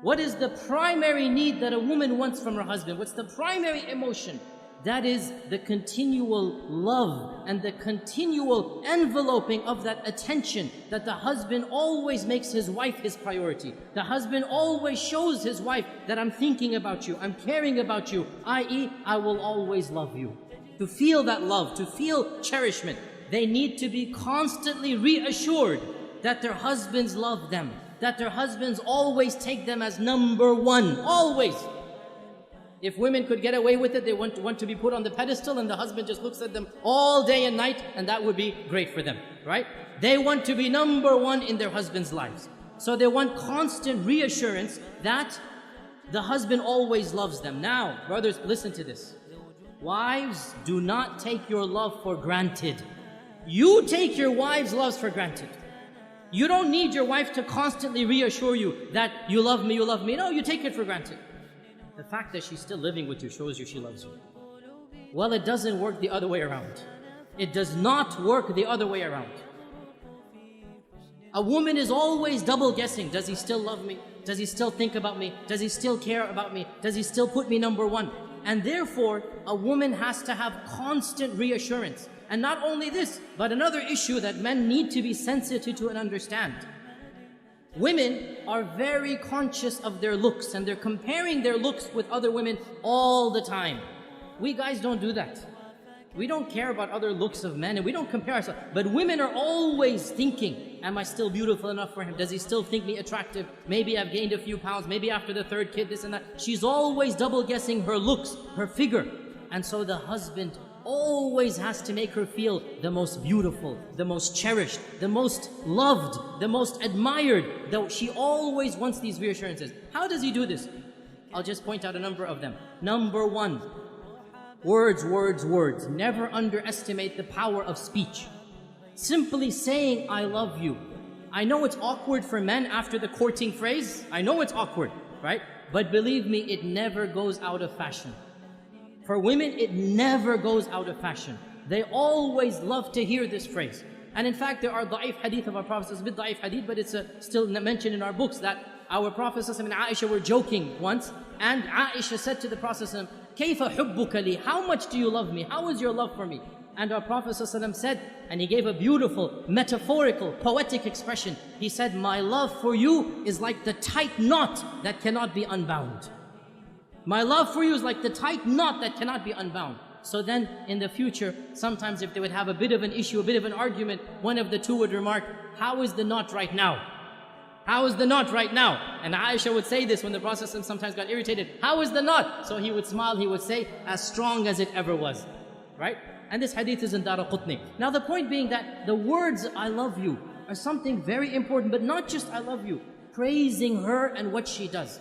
What is the primary need that a woman wants from her husband? What's the primary emotion? That is the continual love and the continual enveloping of that attention, that the husband always makes his wife his priority. The husband always shows his wife that I'm thinking about you, I'm caring about you, i.e., I will always love you. To feel that love, to feel cherishment, they need to be constantly reassured that their husbands love them, that their husbands always take them as number one, always. If women could get away with it, they want to be put on the pedestal and the husband just looks at them all day and night, and that would be great for them, right? They want to be number one in their husbands' lives. So they want constant reassurance that the husband always loves them. Now, brothers, listen to this. Wives, do not take your love for granted. You take your wife's love for granted. You don't need your wife to constantly reassure you that you love me, you love me. No, you take it for granted. The fact that she's still living with you shows you she loves you. Well, it doesn't work the other way around. It does not work the other way around. A woman is always double guessing. Does he still love me? Does he still think about me? Does he still care about me? Does he still put me number one? And therefore, a woman has to have constant reassurance. And not only this, but another issue that men need to be sensitive to and understand. Women are very conscious of their looks, and they're comparing their looks with other women all the time. We guys don't do that. We don't care about other looks of men, and we don't compare ourselves. But women are always thinking, am I still beautiful enough for him? Does he still think me attractive? Maybe I've gained a few pounds, maybe after the third kid, this and that. She's always double guessing her looks, her figure. And so the husband always has to make her feel the most beautiful, the most cherished, the most loved, the most admired. Though she always wants these reassurances. How does he do this? I'll just point out a number of them. Number one, words, words, words. Never underestimate the power of speech. Simply saying, I love you. I know it's awkward for men after the courting phrase. I know it's awkward, right? But believe me, it never goes out of fashion. For women, it never goes out of fashion. They always love to hear this phrase. And in fact, there are da'if hadith of our Prophet. It's a bit da'if hadith, but it's still mentioned in our books that our Prophet and Aisha were joking once. And Aisha said to the Prophet, كَيْفَ حُبُّكَ لِي? How much do you love me? How is your love for me? And our Prophet said, and he gave a beautiful, metaphorical, poetic expression. He said, my love for you is like the tight knot that cannot be unbound. My love for you is like the tight knot that cannot be unbound. So then, in the future, sometimes if they would have a bit of an issue, a bit of an argument, one of the two would remark, how is the knot right now? How is the knot right now? And Aisha would say this when the Prophet sometimes got irritated. How is the knot? So he would smile, he would say, as strong as it ever was. Right? And this hadith is in Daraqutni. Now the point being that the words, I love you, are something very important, but not just I love you. Praising her and what she does.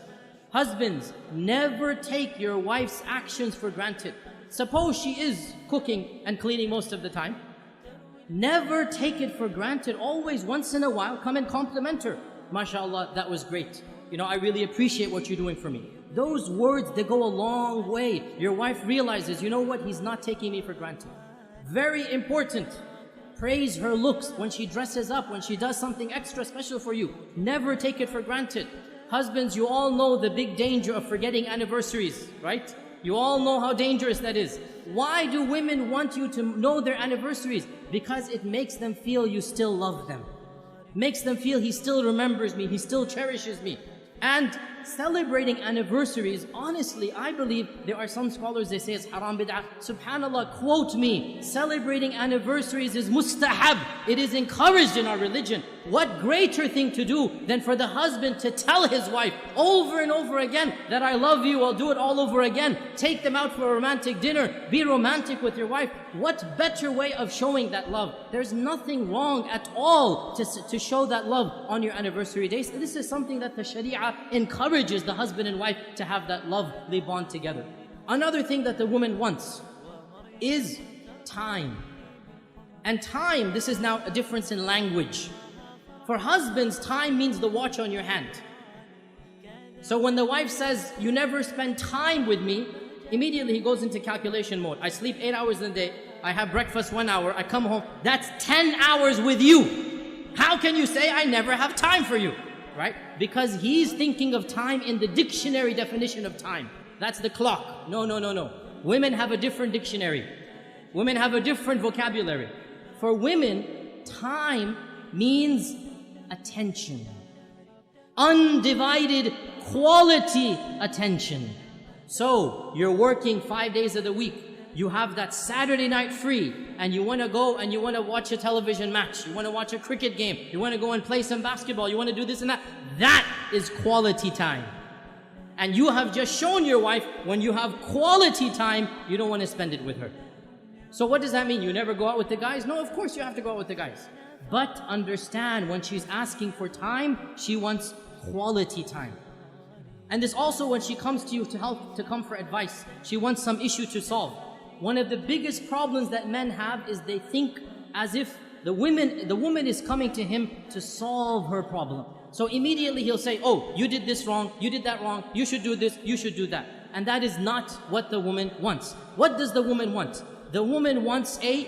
Husbands, never take your wife's actions for granted. Suppose she is cooking and cleaning most of the time. Never take it for granted. Always, once in a while, come and compliment her. MashaAllah, that was great. You know, I really appreciate what you're doing for me. Those words, they go a long way. Your wife realizes, you know what, he's not taking me for granted. Very important. Praise her looks when she dresses up, when she does something extra special for you. Never take it for granted. Husbands, you all know the big danger of forgetting anniversaries, right? You all know how dangerous that is. Why do women want you to know their anniversaries? Because it makes them feel you still love them. Makes them feel he still remembers me, he still cherishes me. And celebrating anniversaries, honestly, I believe there are some scholars, they say it's haram bid'ah. Subhanallah, quote me, celebrating anniversaries is mustahab. It is encouraged in our religion. What greater thing to do than for the husband to tell his wife over and over again that I love you, I'll do it all over again. Take them out for a romantic dinner. Be romantic with your wife. What better way of showing that love? There's nothing wrong at all to show that love on your anniversary days. This is something that the Sharia encourages the husband and wife to have that lovely bond together. Another thing that the woman wants is time. And time, this is now a difference in language. For husbands, time means the watch on your hand. So when the wife says, you never spend time with me, immediately he goes into calculation mode. I sleep 8 hours in the day, I have breakfast 1 hour, I come home, that's 10 hours with you. How can you say I never have time for you? right? Because he's thinking of time in the dictionary definition of time. That's the clock. No, no, no, no. Women have a different dictionary. Women have a different vocabulary. For women, time means attention. Undivided quality attention. So, you're working 5 days of the week. You have that Saturday night free, and you want to go and you want to watch a television match. You want to watch a cricket game. You want to go and play some basketball. You want to do this and that. That is quality time. And you have just shown your wife, when you have quality time, you don't want to spend it with her. So what does that mean? You never go out with the guys? No, of course you have to go out with the guys. But understand, when she's asking for time, she wants quality time. And this also, when she comes to you to come for advice, she wants some issue to solve. One of the biggest problems that men have is they think as if the woman is coming to him to solve her problem. So immediately he'll say, oh, you did this wrong, you did that wrong, you should do this, you should do that. And that is not what the woman wants. What does the woman want? The woman wants a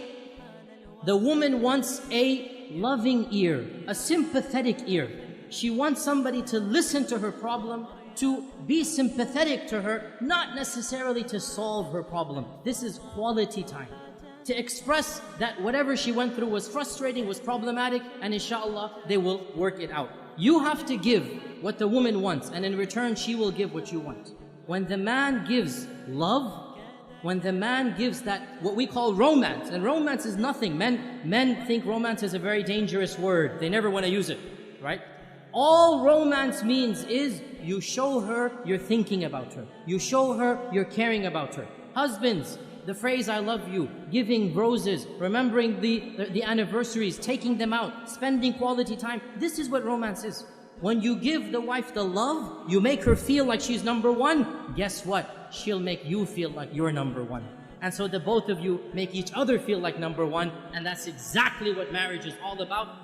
loving ear, a sympathetic ear. She wants somebody to listen to her problem, to be sympathetic to her, not necessarily to solve her problem. This is quality time. To express that whatever she went through was frustrating, was problematic, and inshallah, they will work it out. You have to give what the woman wants, and in return, she will give what you want. When the man gives love, when the man gives that, what we call romance, and romance is nothing. Men think romance is a very dangerous word. They never want to use it, right? All romance means is you show her you're thinking about her. You show her you're caring about her. Husbands, the phrase I love you, giving roses, remembering the anniversaries, taking them out, spending quality time. This is what romance is. When you give the wife the love, you make her feel like she's number one. Guess what? She'll make you feel like you're number one. And so the both of you make each other feel like number one. And that's exactly what marriage is all about.